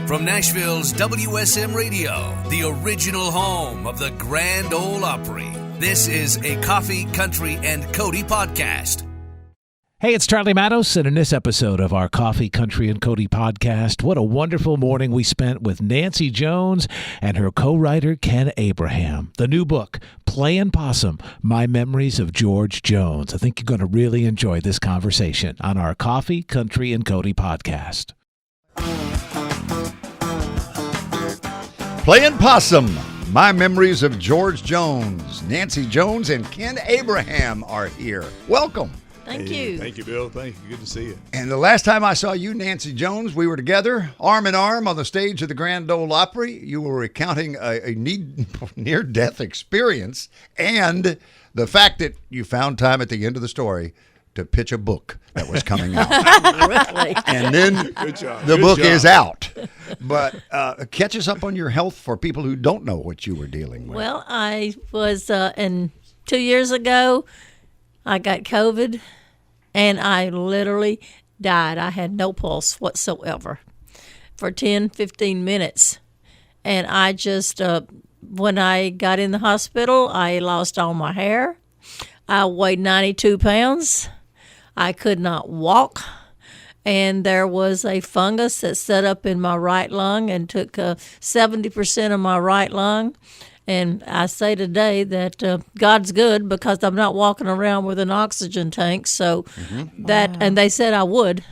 From Nashville's WSM Radio, the original home of the Grand Ole Opry, this is a Coffee, Country, and Cody podcast. Hey, it's Charlie Matos, and in this episode of our Coffee, Country, and Cody podcast, what a wonderful morning we spent with Nancy Jones and her co-writer Ken Abraham. The new book, Playin Possum, My Memories of George Jones. I think you're going to really enjoy this conversation on our Coffee, Country, and Cody podcast. Playin Possum, My Memories of George Jones. Nancy Jones and Ken Abraham are here. Welcome. Thank you. Thank you, Bill. Thank you. Good to see you. And the last time I saw you, Nancy Jones, we were together, arm in arm on the stage of the Grand Ole Opry. You were recounting a near-death experience and the fact that you found time at the end of the story to pitch a book that was coming out. Really? And then the book is out. But catch us up on your health for people who don't know what you were dealing with. Well, I was, 2 years ago, I got COVID, and I literally died. I had no pulse whatsoever for 10, 15 minutes. And I just, when I got in the hospital, I lost all my hair. I weighed 92 pounds. I could not walk. And there was a fungus that set up in my right lung and took 70% of my right lung. And I say today that God's good because I'm not walking around with an oxygen tank. So and they said I would,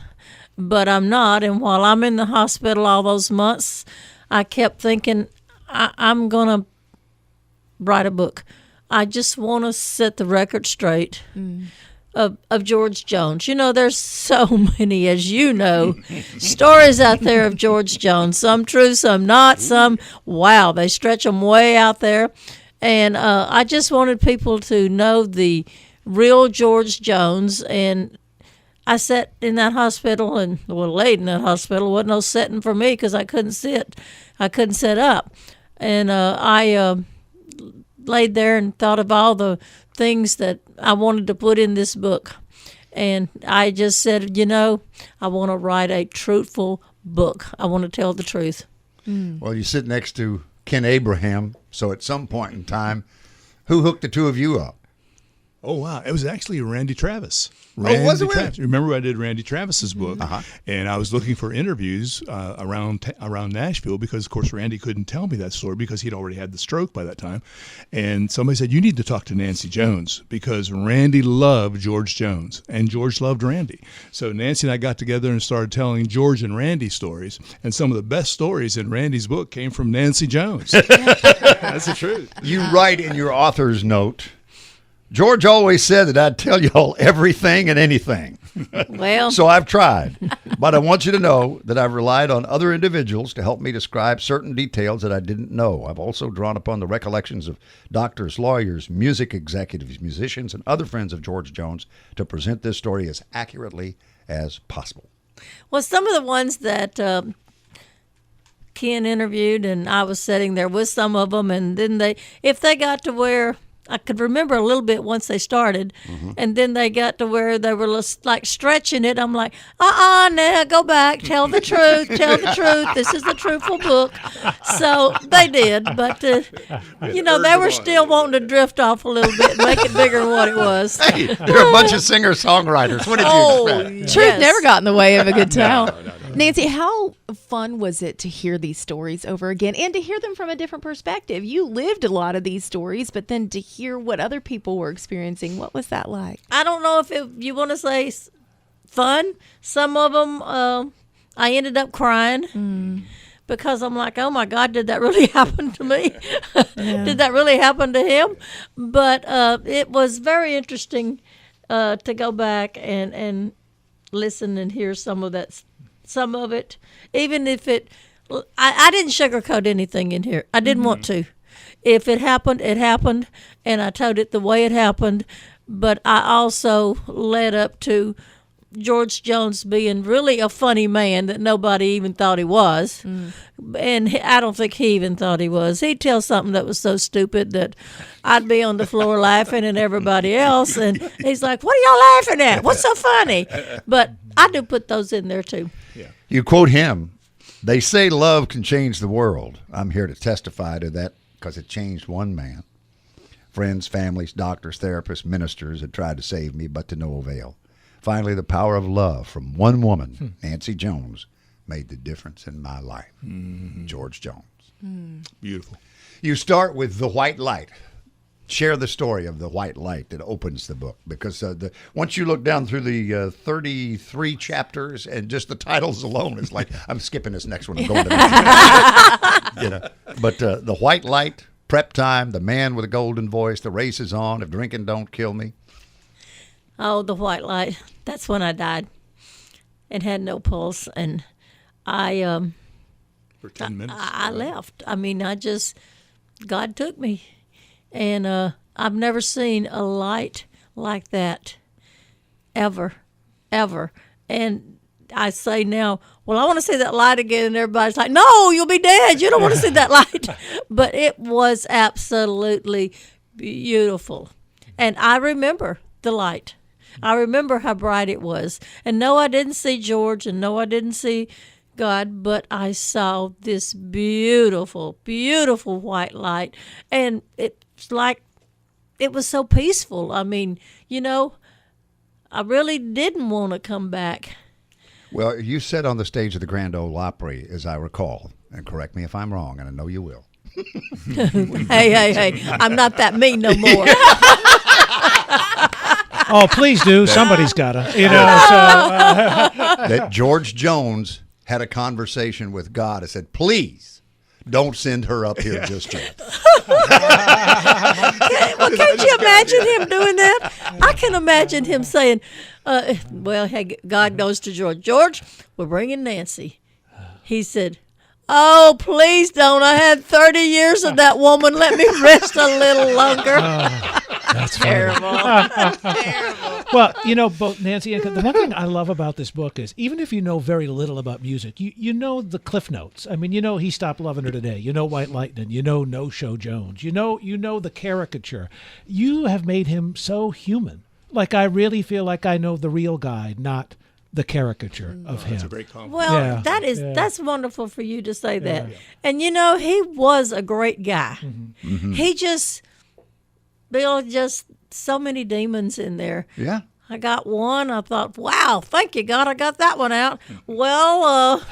but I'm not. And while I'm in the hospital all those months, I kept thinking, I'm going to write a book. I just want to set the record straight of George Jones. You know, there's so many, as you know, stories out there of George Jones. Some true, some not, some, wow, they stretch them way out there. And I just wanted people to know the real George Jones. And I sat in that hospital and, laid in that hospital. Wasn't no sitting for me because I couldn't sit. I couldn't sit up. And I laid there and thought of all the things that I wanted to put in this book. And I just said, I want to write a truthful book. I want to tell the truth. Well, you sit next to Ken Abraham, so at some point in time, who hooked the two of you up? Oh, wow. It was actually Randy Travis. Was it? Travis. Remember I did Randy Travis's book, and I was looking for interviews around Nashville because, of course, Randy couldn't tell me that story because he'd already had the stroke by that time. And somebody said, you need to talk to Nancy Jones because Randy loved George Jones, and George loved Randy. So Nancy and I got together and started telling George and Randy stories, and some of the best stories in Randy's book came from Nancy Jones. That's the truth. You write in your author's note, George always said that I'd tell y'all everything and anything. Well, So I've tried. But I want you to know that I've relied on other individuals to help me describe certain details that I didn't know. I've also drawn upon the recollections of doctors, lawyers, music executives, musicians, and other friends of George Jones to present this story as accurately as possible. well, some of the ones that Ken interviewed, and I was sitting there with some of them, and then if they got to where I could remember a little bit once they started, and then they got to where they were like stretching it. I'm like, now go back, tell the truth, This is the truthful book. So they did, but they were still wanting to drift off a little bit and make it bigger than what it was. Hey, they're a bunch of singer-songwriters. What did you expect? Truth never got in the way of a good time. No. Nancy, how fun was it to hear these stories over again and to hear them from a different perspective? You lived a lot of these stories, but then to hear what other people were experiencing, what was that like? I don't know if you want to say fun. Some of them, I ended up crying because I'm like, oh my God, did that really happen to me? Did that really happen to him? But it was very interesting to go back and listen and hear some of it, even if I didn't sugarcoat anything in here. I didn't want to. If it happened, it happened, and I told it the way it happened. But I also led up to George Jones being really a funny man that nobody even thought he was. And I don't think he even thought he was. He'd tell something that was so stupid that I'd be on the floor laughing and everybody else. And he's like, what are y'all laughing at? What's so funny? But I do put those in there too. You quote him They say love can change the world. I'm here to testify to that because it changed one man. Friends, families, doctors, therapists, ministers had tried to save me, but to no avail. Finally, the power of love from one woman, Nancy Jones, made the difference in my life. George Jones. Beautiful. You start with the white light. Share the story of the white light that opens the book, because once you look down through the 33 chapters and just the titles alone, it's like, I'm skipping this next one. I'm going to the next. But the white light, prep time, the man with a golden voice, the race is on, if drinking don't kill me. Oh, the white light. That's when I died and had no pulse. And I For 10 minutes. I left. I mean, God took me. And I've never seen a light like that ever. And I say now, well, I want to see that light again. And everybody's like, no, you'll be dead. You don't want to see that light. But it was absolutely beautiful. And I remember the light. I remember how bright it was. And no, I didn't see George, and no, I didn't see God, but I saw this beautiful, beautiful white light. And it's like, it was so peaceful. I mean, I really didn't want to come back. Well, you said on the stage of the Grand Ole Opry, as I recall, and correct me if I'm wrong, and I know you will. Hey, I'm not that mean no more. Oh, please do. Somebody's got to. That George Jones had a conversation with God and said, please don't send her up here just yet. Well, can't you imagine him doing that? I can imagine him saying, hey, God goes to George, we're bringing Nancy. He said, oh, please don't. I had 30 years of that woman. Let me rest a little longer. That's terrible. Terrible. Well, both Nancy and the one thing I love about this book is even if you know very little about music, you know the cliff notes. I mean, He Stopped Loving Her Today. White Lightning. No Show Jones. You know the caricature. You have made him so human. Like I really feel like I know the real guy, not the caricature of him. That's a great compliment. Well, that's wonderful for you to say that. Yeah. And he was a great guy. Mm-hmm. Mm-hmm. He just so many demons in there. Yeah. I got one. I thought, wow, thank you, God, I got that one out. Well,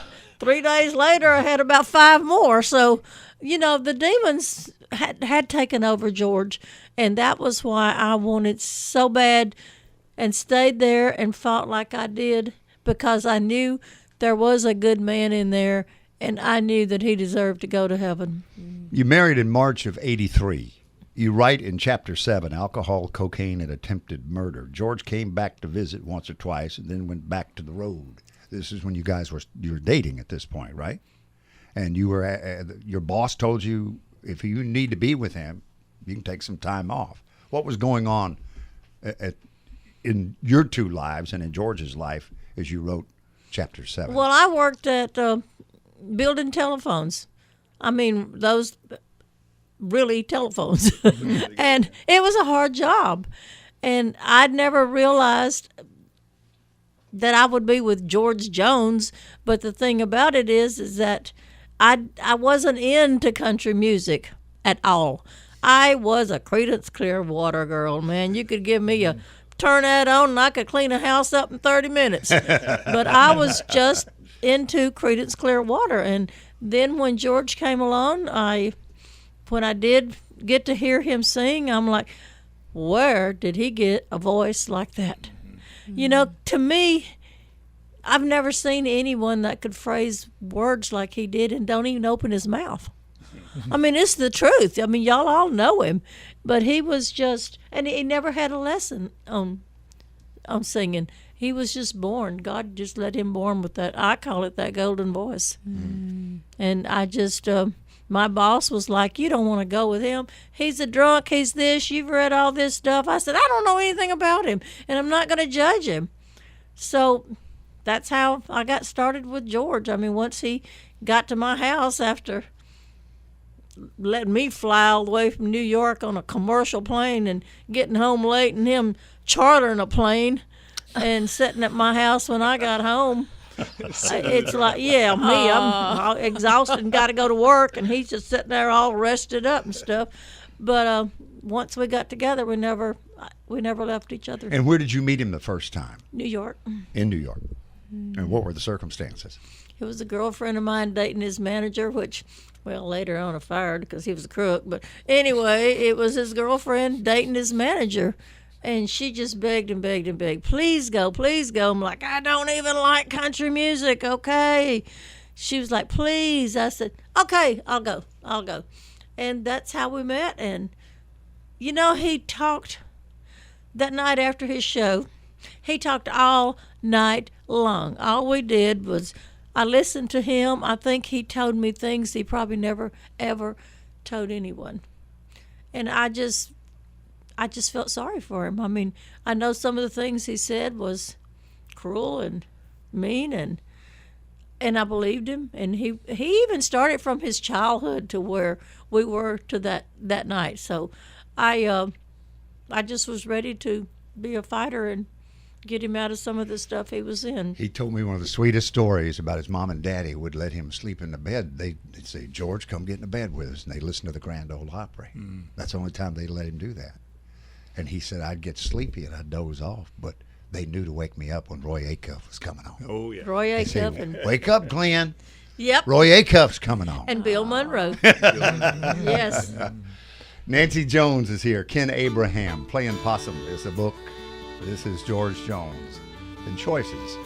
3 days later, I had about 5 more. So, the demons had taken over George, and that was why I wanted so bad and stayed there and fought like I did, because I knew there was a good man in there, and I knew that he deserved to go to heaven. You married in March of '83. You write in Chapter 7, alcohol, cocaine, and attempted murder. George came back to visit once or twice and then went back to the road. This is when you guys were dating at this point, right? And you were your boss told you if you need to be with him, you can take some time off. What was going on in your two lives and in George's life as you wrote Chapter 7? Well, I worked at building telephones. I mean, those really telephones. And it was a hard job. And I'd never realized that I would be with George Jones. But the thing about it is that I wasn't into country music at all. I was a Creedence Clearwater girl, man. You could give me a turn that on and I could clean a house up in 30 minutes. But I was just into Creedence Clearwater. And then when George came along, when I did get to hear him sing, I'm like, where did he get a voice like that? Mm-hmm. To me, I've never seen anyone that could phrase words like he did and don't even open his mouth. I mean, it's the truth. I mean, y'all all know him, but he was just, and he never had a lesson on singing. He was just born. God just let him born with that. I call it that golden voice. Mm. And I just, my boss was like, you don't want to go with him. He's a drunk. He's this. You've read all this stuff. I said, I don't know anything about him, and I'm not going to judge him. So that's how I got started with George. I mean, once he got to my house after letting me fly all the way from New York on a commercial plane and getting home late and him chartering a plane and sitting at my house when I got home. It's like, yeah, me, I'm all exhausted and got to go to work, and he's just sitting there all rested up and stuff. But once we got together, we never left each other. And where did you meet him the first time? New York. In New York. And what were the circumstances? It was a girlfriend of mine dating his manager, which, well, later on I fired because he was a crook. But anyway, it was his girlfriend dating his manager. And she just begged and begged and begged, please go, please go. I'm like, I don't even like country music, okay? She was like, please. I said, okay, I'll go. And that's how we met. And, you know, he talked that night after his show. He talked all night long. All we did was I listened to him. I think he told me things he probably never, ever told anyone. And I just felt sorry for him. I mean, I know some of the things he said was cruel and mean, and I believed him. And he even started from his childhood to where we were to that night. So I just was ready to be a fighter and get him out of some of the stuff he was in. He told me one of the sweetest stories about his mom and daddy would let him sleep in the bed. They'd say, George, come get in the bed with us. And they'd listen to the Grand Ole Opry. That's the only time they let him do that. And he said, I'd get sleepy and I'd doze off, but they knew to wake me up when Roy Acuff was coming on. Oh, yeah. Roy They say, Acuff and wake up, Glenn. yep, Roy Acuff's coming on. and Bill Monroe. Yes. Nancy Jones is here. Ken Abraham, Playin Possum is the book. This is George Jones and Choices.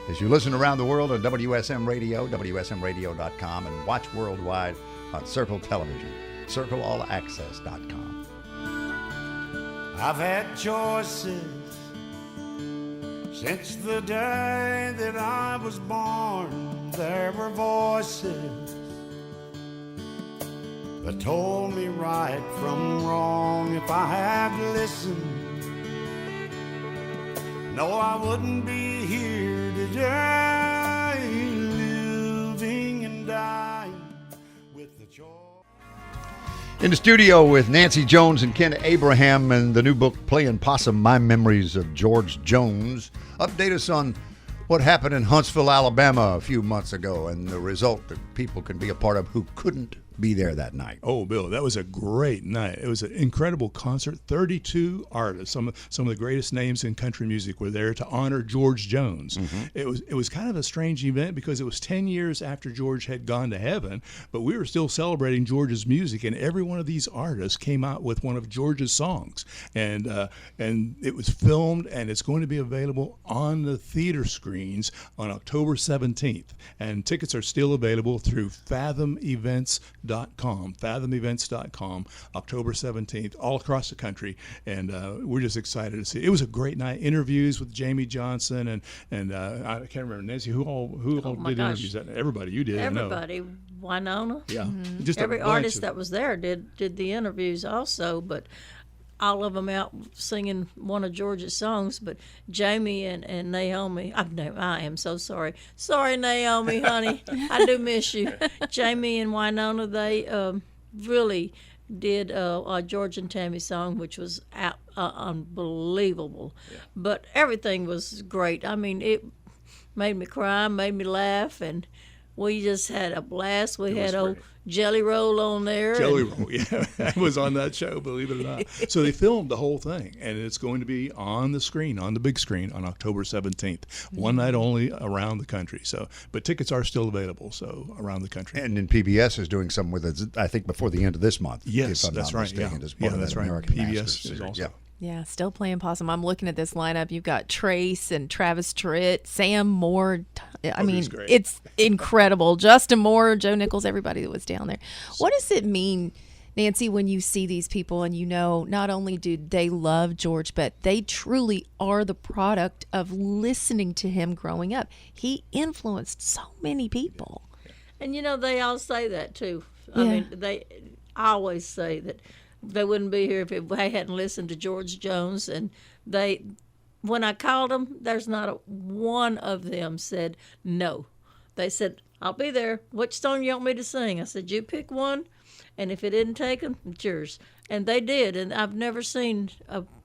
As you listen around the world on WSM Radio, WSMRadio.com, and watch worldwide on Circle Television, CircleAllAccess.com. I've had choices since the day that I was born. There were voices that told me right from wrong. If I had listened, no, I wouldn't be here today, living and dying with the choice. In the studio with Nancy Jones and Ken Abraham and the new book, Playin Possum, My Memories of George Jones. Update us on what happened in Huntsville, Alabama a few months ago and the result that people can be a part of who couldn't be there that night. Oh, Bill, that was a great night. It was an incredible concert. 32 artists, some of the greatest names in country music, were there to honor George Jones. It was kind of a strange event because it was 10 years after George had gone to heaven, but we were still celebrating George's music, and every one of these artists came out with one of George's songs, and it was filmed, and it's going to be available on the theater screens on October 17th, and tickets are still available through fathomevents.com, October 17th, all across the country, and we're just excited to see it. It was a great night. Interviews with Jamie Johnson and I can't remember, Nancy, who all did interviews? Everybody, you did. Everybody, Winona. Yeah, just Every a bunch artist of, that was there did the interviews also, but all of them out singing one of George's songs. But Jamie and Naomi, I am so sorry. Sorry, Naomi, honey. I do miss you. Jamie and Winona, they really did a George and Tammy song, which was unbelievable. Yeah. But everything was great. I mean, it made me cry, made me laugh, and we just had a blast. We had old Jelly Roll on there. Jelly Roll, yeah. I was on that show, believe it or not. So they filmed the whole thing, and it's going to be on the screen, on the big screen, on October 17th. One night only around the country. So, but tickets are still available, so around the country. And then PBS is doing something with it, I think, before the end of this month. Yes, if I'm that's not right. mistaken, Yeah, as part of that's that right. American PBS Masters is series. also. Yeah. Yeah, still Playin Possum. I'm looking at this lineup. You've got Trace and Travis Tritt, Sam Moore. I mean, it's incredible. Justin Moore, Joe Nichols, everybody that was down there. What does it mean, Nancy, when you see these people and you know not only do they love George, but they truly are the product of listening to him growing up? He influenced so many people. And, you know, they all say that, too. I mean, they always say that they wouldn't be here if they hadn't listened to George Jones. And when I called them, there's not one of them said no. They said, I'll be there. Which song you want me to sing? I said, you pick one, and if it didn't take them, it's yours. And they did, and I've never seen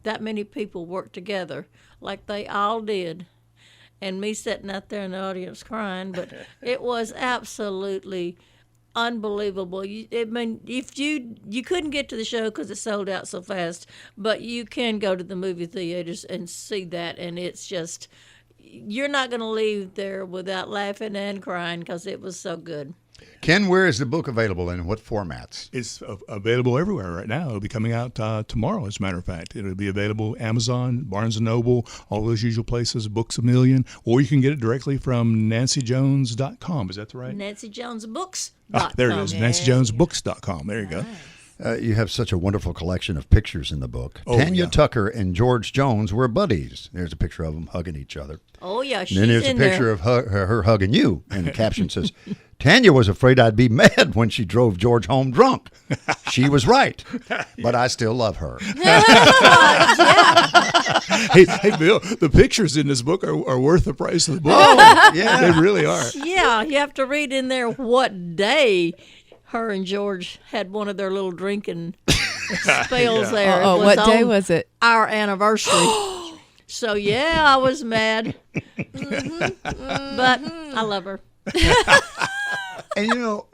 that many people work together like they all did. and me sitting out there in the audience crying. But it was absolutely unbelievable. If you couldn't get to the show because it sold out so fast, but you can go to the movie theaters and see that, and it's just, you're not going to leave there without laughing and crying because it was so good. Ken, where is the book available and in what formats? It's available everywhere right now. It'll be coming out tomorrow, as a matter of fact. It'll be available Amazon, Barnes & Noble, all those usual places, Books A Million, or you can get it directly from nancyjones.com. Is that right? nancyjonesbooks.com. There it is, nancyjonesbooks.com. There you go. You have such a wonderful collection of pictures in the book. Oh, Tanya yeah. Tucker and George Jones were buddies. There's a picture of them hugging each other. Oh, yeah, she's And then there's a in picture there. of her hugging you. And the caption says, Tanya was afraid I'd be mad when she drove George home drunk. She was right, but I still love her. Hey, Bill, the pictures in this book are worth the price of the book. Oh, yeah. They really are. Yeah, you have to read in there what day her and George had one of their little drinking spells there. It What day on was it? Our anniversary. So, yeah, I was mad. But I love her. And you know,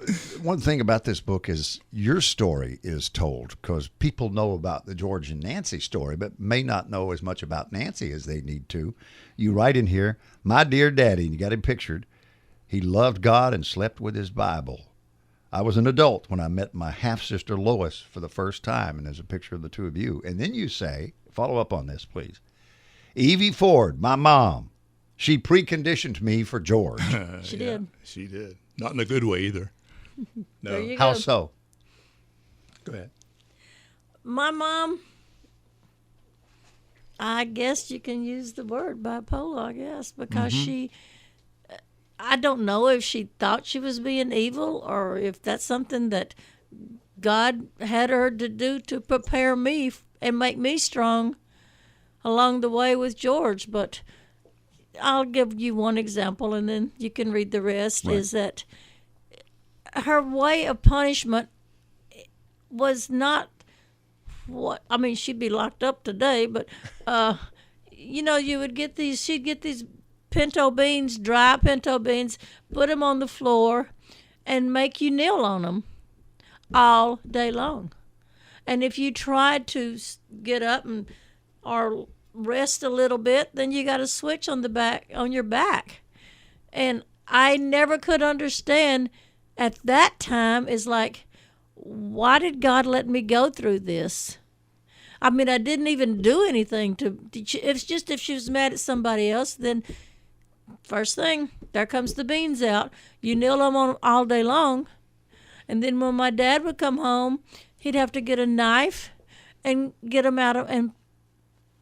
one thing about this book is your story is told because people know about the George and Nancy story, but may not know as much about Nancy as they need to. You write in here, my dear daddy, and you got him pictured, he loved God and slept with his Bible. I was an adult when I met my half-sister Lois for the first time, and there's a picture of the two of you. And then you say, follow up on this, please. Evie Ford, my mom, she preconditioned me for George. She did. She did. Not in a good way either. No. There you How go. so? Go ahead. My mom, I guess you can use the word bipolar, I guess, because I don't know if she thought she was being evil or if that's something that God had her to do to prepare me and make me strong along the way with George. But I'll give you one example and then you can read the rest. Right. Is that her way of punishment was not what, I mean, she'd be locked up today, but you would get she'd get these pinto beans, dry pinto beans, put them on the floor and make you kneel on them all day long. And if you tried to get up or rest a little bit, then you got a switch on your back. And I never could understand at that time, is like, why did God let me go through this? I mean, I didn't even do anything it's just if she was mad at somebody else, then first thing, there comes the beans out. You kneel them on all day long. And then when my dad would come home, he'd have to get a knife and get them out of, and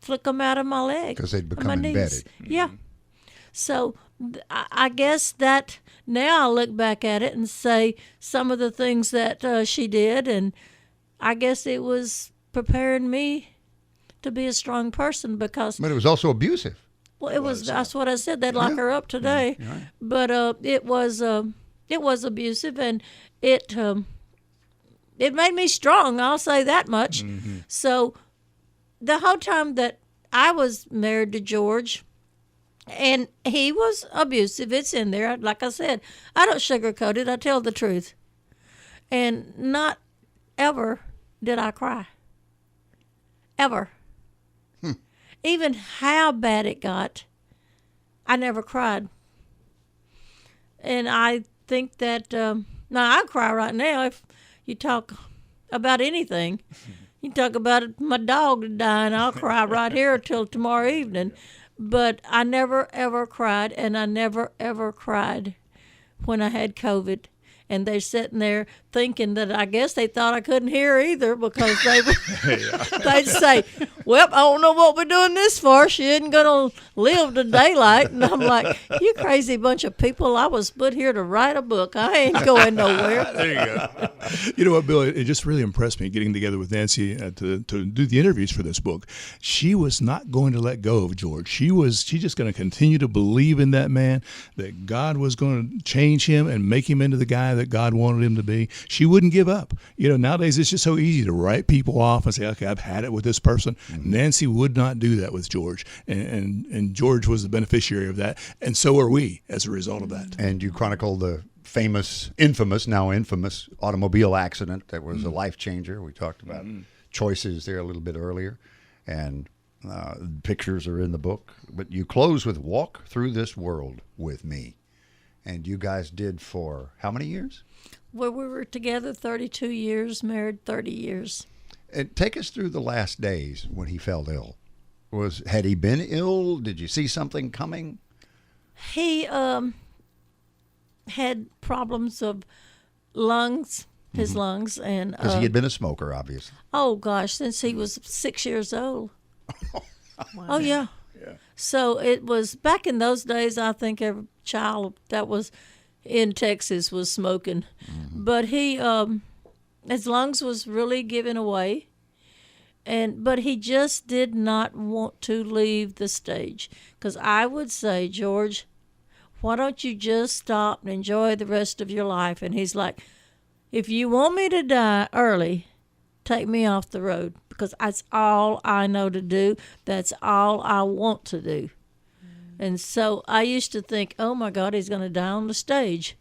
flick them out of my legs. Because they'd become my knees. embedded. Yeah. So I guess that now I look back at it and say some of the things that she did, and I guess it was preparing me to be a strong person because. But it was also abusive. Well, it was. That's what I said. They'd lock her up today, right. But it was abusive, and it made me strong. I'll say that much. Mm-hmm. So the whole time that I was married to George, and he was abusive, it's in there. Like I said, I don't sugarcoat it. I tell the truth, and not ever did I cry. Ever. Even how bad it got, I never cried. And I think that, now I cry right now if you talk about anything. You talk about my dog dying, I'll cry right here till tomorrow evening. But I never, ever cried, and I never, ever cried when I had COVID. And they're sitting there thinking that I guess they thought I couldn't hear either because they'd say, well, I don't know what we're doing this for. She isn't going to live to daylight. And I'm like, you crazy bunch of people. I was put here to write a book. I ain't going nowhere. There you go. You know what, Bill? It just really impressed me getting together with Nancy to do the interviews for this book. She was not going to let go of George. She's just going to continue to believe in that man, that God was going to change him and make him into the guy that God wanted him to be. She wouldn't give up. Nowadays it's just so easy to write people off and say, okay, I've had it with this person. Mm-hmm. Nancy would not do that with George. And George was the beneficiary of that. And so are we as a result of that. And you chronicle the infamous automobile accident that was a life changer. We talked about choices there a little bit earlier. And pictures are in the book. But you close with Walk Through This World With Me. And you guys did for how many years? Well, we were together 32 years, married 30 years. And take us through the last days when he fell ill. Had he been ill? Did you see something coming? He had problems of lungs, his lungs. And because he had been a smoker, obviously. Oh, gosh, since he was 6 years old. Wow. Oh, yeah. So it was back in those days, I think every child that was in Texas was smoking. Mm-hmm. But he, his lungs was really giving away. But he just did not want to leave the stage. Because I would say, George, why don't you just stop and enjoy the rest of your life? And he's like, if you want me to die early, take me off the road. Because that's all I know to do. That's all I want to do. And so I used to think, oh, my God, he's going to die on the stage.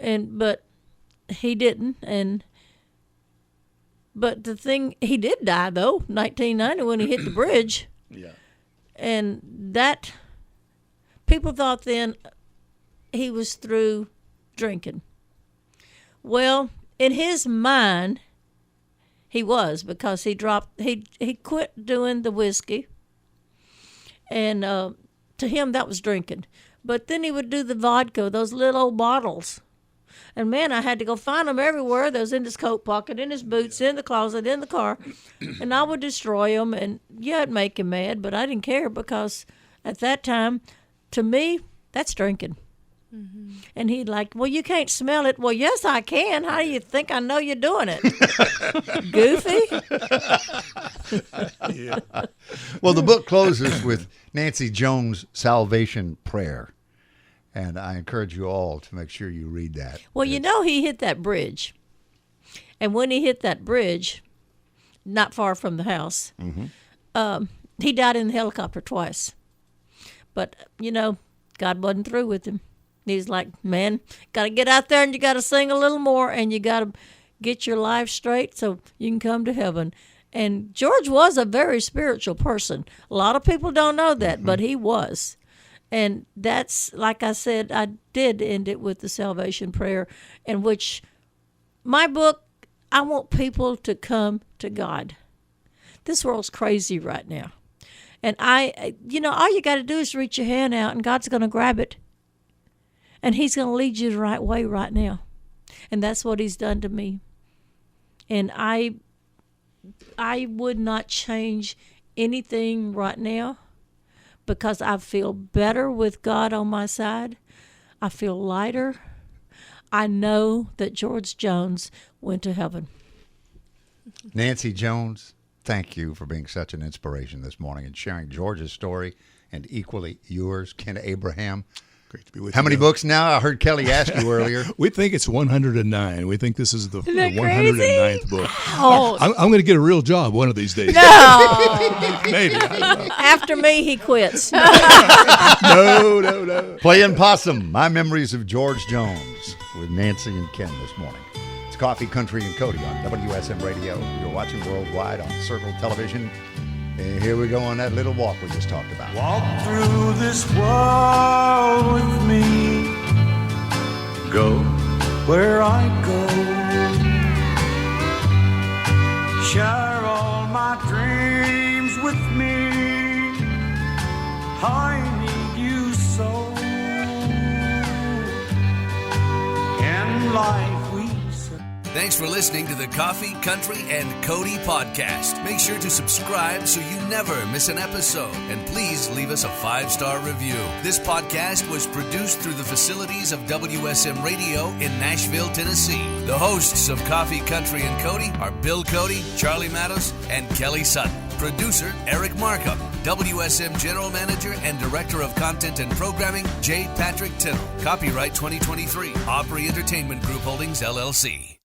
But he didn't. But the thing, he did die, though, 1990 when he hit the bridge. Yeah. And that, people thought then he was through drinking. Well, in his mind, he was, because he quit doing the whiskey. And to him, that was drinking. But then he would do the vodka, those little old bottles. And, man, I had to go find them everywhere. They was in his coat pocket, in his boots, in the closet, in the car. And I would destroy them. And, yeah, it'd make him mad, but I didn't care because at that time, to me, that's drinking. Mm-hmm. And he'd like, well, you can't smell it. Well, yes, I can. How do you think I know you're doing it? Goofy? Yeah. Well, the book closes with Nancy Jones' salvation prayer. And I encourage you all to make sure you read that. Well, he hit that bridge. And when he hit that bridge, not far from the house, he died in the helicopter twice. But, God wasn't through with him. He's like, man, got to get out there and you got to sing a little more and you got to get your life straight so you can come to heaven. And George was a very spiritual person. A lot of people don't know that, but he was. And that's, like I said, I did end it with the salvation prayer, in which my book, I want people to come to God. This world's crazy right now. And all you got to do is reach your hand out and God's going to grab it. And he's going to lead you the right way right now. And that's what he's done to me. And I would not change anything right now because I feel better with God on my side. I feel lighter. I know that George Jones went to heaven. Nancy Jones, thank you for being such an inspiration this morning and sharing George's story and equally yours, Ken Abraham. Great to be with you. How many books now? I heard Kelly ask you earlier. We think it's 109. We think this is the 109th book. Oh. I'm going to get a real job one of these days. No. Maybe. I don't know. After me, he quits. No. Playin Possum, My Memories of George Jones with Nancy and Ken this morning. It's Coffee, Country, and Cody on WSM Radio. You're watching worldwide on Circle Television. And here we go on that little walk we just talked about. Walk through this world with me. Go where I go. Share all my dreams with me. I need you so. In life we say. Thanks for listening to the Coffee, Country, and Cody podcast. Make sure to subscribe so you never miss an episode. And please leave us a 5-star review. This podcast was produced through the facilities of WSM Radio in Nashville, Tennessee. The hosts of Coffee, Country, and Cody are Bill Cody, Charlie Mattos, and Kelly Sutton. Producer, Eric Markham. WSM General Manager and Director of Content and Programming, J. Patrick Tittle. Copyright 2023. Opry Entertainment Group Holdings, LLC.